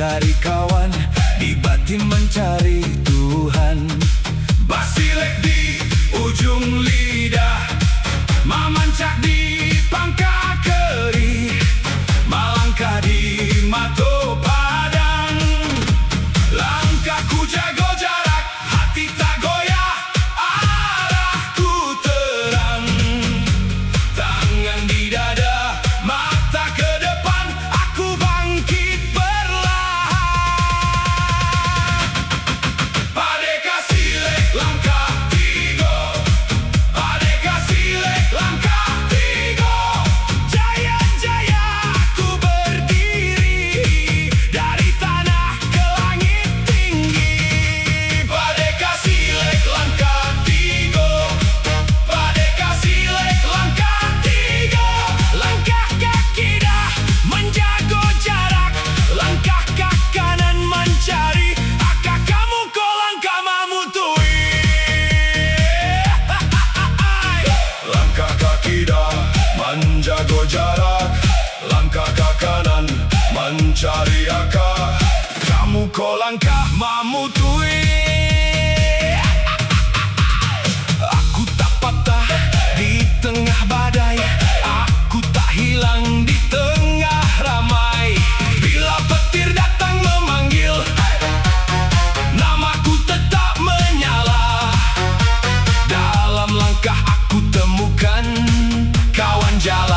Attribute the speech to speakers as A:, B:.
A: mencari kawan, di batin mencari Tuhan. Basilek di ujung lidah, mamancak di pangkal keri, malangkah di mato padang. Langkahku jago jarak, hati tak goyah, arahku terang. Tangan di dada, mata ke depan, aku bangkit perlahan. Padeka silek langkah tiga, padeka silek langkah tiga. Jaya jaya aku berdiri, dari tanah ke langit tinggi. Padeka silek langkah tiga, padeka silek langkah tiga. Langkah kaki dah menjaga jarak, langkah kaki kanan mencari akak, kamu ko langkah mamutui. Langkah kaki dah menjaga jarak, langkah kaki kanan mencari akak, kamu ko langkah mamutui. Aku tak patah di tengah badai, aku tak hilang di tengah ramai. Bila petir datang memanggil, namaku tetap menyala. Dalam langkah aku temukan kawan jalan.